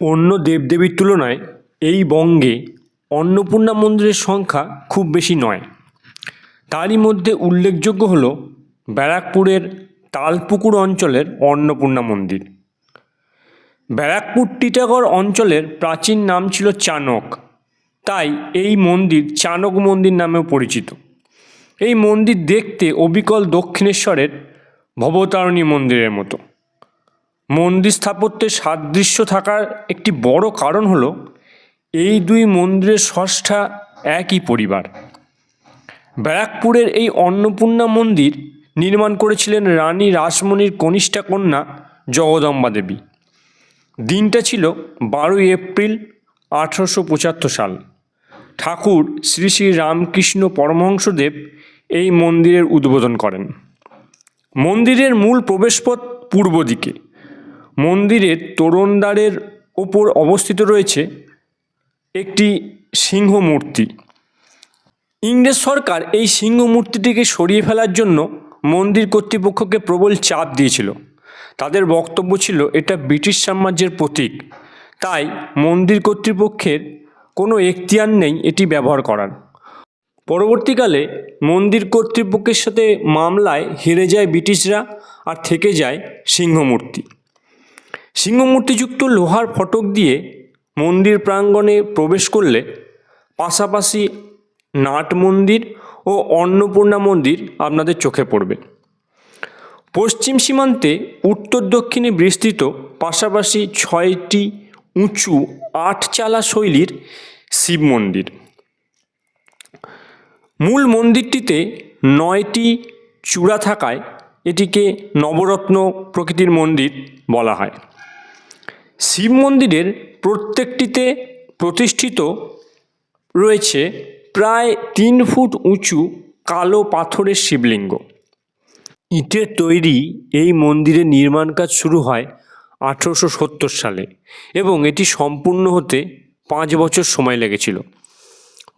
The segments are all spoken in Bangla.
অন্য দেবদেবীর তুলনায় এই বঙ্গে অন্নপূর্ণা মন্দিরের সংখ্যা খুব বেশি নয়। তারই মধ্যে উল্লেখযোগ্য হল ব্যারাকপুরের তালপুকুর অঞ্চলের অন্নপূর্ণা মন্দির। ব্যারাকপুর টিটাগড় অঞ্চলের প্রাচীন নাম ছিল চানক, তাই এই মন্দির চানক মন্দির নামেও পরিচিত। এই মন্দির দেখতে অবিকল দক্ষিণেশ্বরের ভবতারিণী মন্দিরের মতো। মন্দির স্থাপত্যের সাদৃশ্য থাকার একটি বড় কারণ হলো এই দুই মন্দিরের স্রষ্টা একই পরিবার। ব্যারাকপুরের এই অন্নপূর্ণা মন্দির নির্মাণ করেছিলেন রানী রাসমণির কনিষ্ঠা কন্যা জগদম্বা দেবী। দিনটা ছিল 12 এপ্রিল 1875 সাল। ঠাকুর শ্রী শ্রী রামকৃষ্ণ পরমহংসদেব এই মন্দিরের উদ্বোধন করেন। মন্দিরের মূল প্রবেশপথ পূর্ব দিকে। মন্দিরের তোরণদ্বারের ওপর অবস্থিত রয়েছে একটি সিংহ মূর্তি। ইংরেজ সরকার এই সিংহ মূর্তিটিকে সরিয়ে ফেলার জন্য মন্দির কর্তৃপক্ষকে প্রবল চাপ দিয়েছিল। তাদের বক্তব্য ছিল এটা ব্রিটিশ সাম্রাজ্যের প্রতীক, তাই মন্দির কর্তৃপক্ষের কোনো এখতিয়ার নেই এটি ব্যবহার করার। পরবর্তীকালে মন্দির কর্তৃপক্ষের সাথে মামলায় হেরে যায় ব্রিটিশরা, আর থেকে যায় সিংহমূর্তি। সিংহমূর্তিযুক্ত লোহার ফটক দিয়ে মন্দির প্রাঙ্গণে প্রবেশ করলে পাশাপাশি নাট মন্দির ও অন্নপূর্ণা মন্দির আপনাদের চোখে পড়বে। পশ্চিম সীমান্তে উত্তর দক্ষিণে বিস্তৃত পাশাপাশি 6টি উঁচু 8 চালা শৈলীর শিব মন্দির। মূল মন্দিরটিতে 9টি চূড়া থাকায় এটিকে নবরত্ন প্রকৃতির মন্দির বলা হয়। শিব মন্দিরের প্রত্যেকটিতে প্রতিষ্ঠিত রয়েছে প্রায় 3 ফুট উঁচু কালো পাথরের শিবলিঙ্গ। ইটের তৈরি এই মন্দিরের নির্মাণ কাজ শুরু হয় 1870 সালে এবং এটি সম্পূর্ণ হতে 5 বছর সময় লেগেছিল।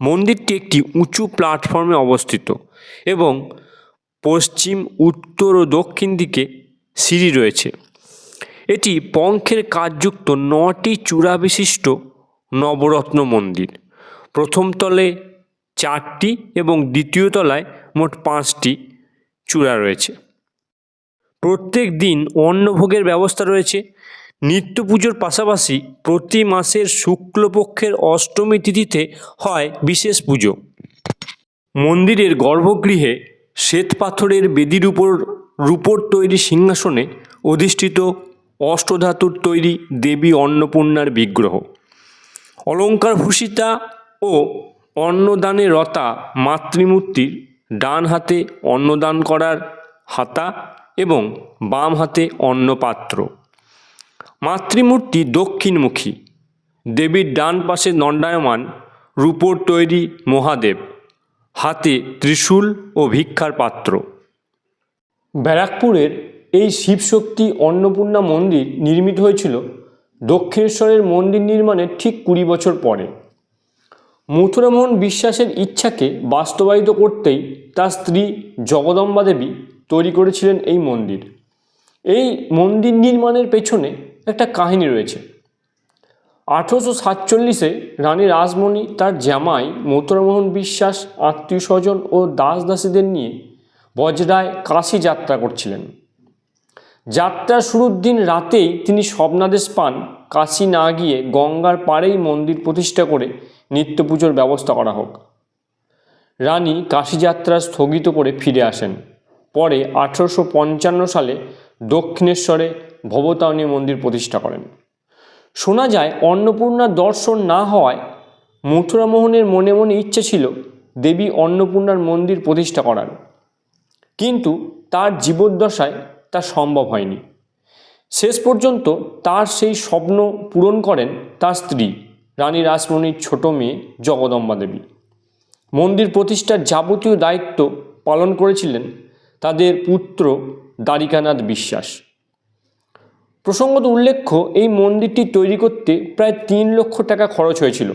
মন্দিরটি একটি উঁচু প্ল্যাটফর্মে অবস্থিত এবং পশ্চিম, উত্তর ও দক্ষিণ দিকে সিঁড়ি রয়েছে। এটি পঙ্খের কাজযুক্ত 9টি চূড়া বিশিষ্ট নবরত্ন মন্দির। প্রথম তলে 4টি এবং দ্বিতীয় তলায় মোট 5টি চূড়া রয়েছে। প্রত্যেক দিন অন্নভোগের ব্যবস্থা রয়েছে। নিত্য পুজোর পাশাপাশি প্রতি মাসের শুক্লপক্ষের অষ্টমী তিথিতে হয় বিশেষ পুজো। মন্দিরের গর্ভগৃহে শ্বেত পাথরের বেদির উপর রূপোর তৈরি সিংহাসনে অধিষ্ঠিত অষ্টধাতুর তৈরি দেবী অন্নপূর্ণার বিগ্রহ। অলঙ্কার ভূষিতা ও অন্নদানে রতা মাতৃমূর্তির ডান হাতে অন্নদান করার হাতা এবং বাম হাতে অন্নপাত্র। মাতৃমূর্তি দক্ষিণমুখী। দেবীর ডান পাশে দণ্ডায়মান রূপোর তৈরি মহাদেব, হাতে ত্রিশূল ও ভিক্ষার পাত্র। ব্যারাকপুরের এই শিবশক্তি অন্নপূর্ণা মন্দির নির্মিত হয়েছিল দক্ষিণেশ্বরের মন্দির নির্মাণের ঠিক 20 বছর পরে। মথুরামোহন বিশ্বাসের ইচ্ছাকে বাস্তবায়িত করতেই তার স্ত্রী জগদম্বা দেবী তৈরি করেছিলেন এই মন্দির। এই মন্দির নির্মাণের পেছনে একটা কাহিনী রয়েছে। 1847-এ রানী রাসমণি তার জামাই মথুরামোহন বিশ্বাস আত্মীয় স্বজন ও দাস দাসীদের নিয়ে বজরায় কাশী যাত্রা করছিলেন। যাত্রার শুরুর দিন রাতেই তিনি স্বপ্নাদেশ পান কাশী না গিয়ে গঙ্গার পাড়েই মন্দির প্রতিষ্ঠা করে নিত্য পুজোর ব্যবস্থা করা হোক। রানী কাশী যাত্রা স্থগিত করে ফিরে আসেন। পরে 1855 সালে দক্ষিণেশ্বরে ভবতারিণী মন্দির প্রতিষ্ঠা করেন। শোনা যায় অন্নপূর্ণার দর্শন না হওয়ায় মথুরামোহনের মনে মনে ইচ্ছে ছিল দেবী অন্নপূর্ণার মন্দির প্রতিষ্ঠা করার, কিন্তু তার জীবদ্দশায় তা সম্ভব হয়নি। শেষ পর্যন্ত তার সেই স্বপ্ন পূরণ করেন তার স্ত্রী রানী রাসমণির ছোট মেয়ে জগদম্বা দেবী। মন্দির প্রতিষ্ঠার যাবতীয় দায়িত্ব পালন করেছিলেন তাদের পুত্র দ্বারিকানাথ বিশ্বাস। প্রসঙ্গত উল্লেখ্য, এই মন্দিরটি তৈরি করতে প্রায় 3 লক্ষ টাকা খরচ হয়েছিল।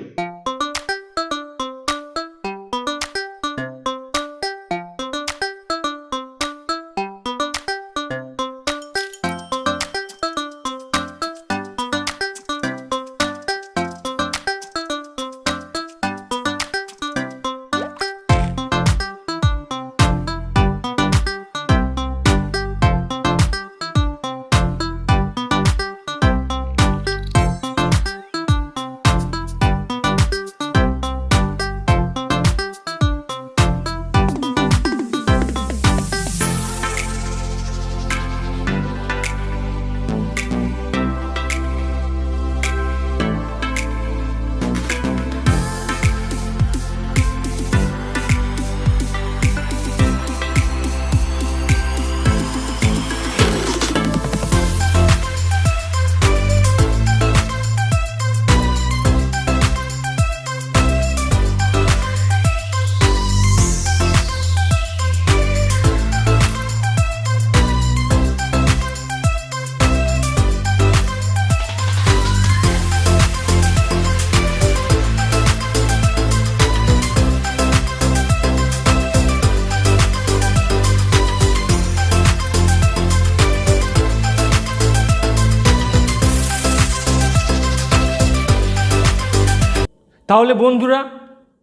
তাহলে বন্ধুরা,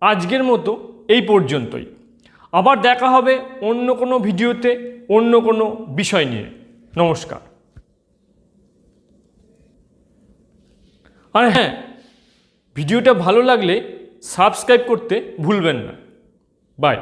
আজকের মতো এই পর্যন্তই। আবার দেখা হবে অন্য কোনো ভিডিওতে, অন্য কোনো বিষয় নিয়ে। নমস্কার। আর হ্যাঁ, ভিডিওটা ভালো লাগলে সাবস্ক্রাইব করতে ভুলবেন না। বাই।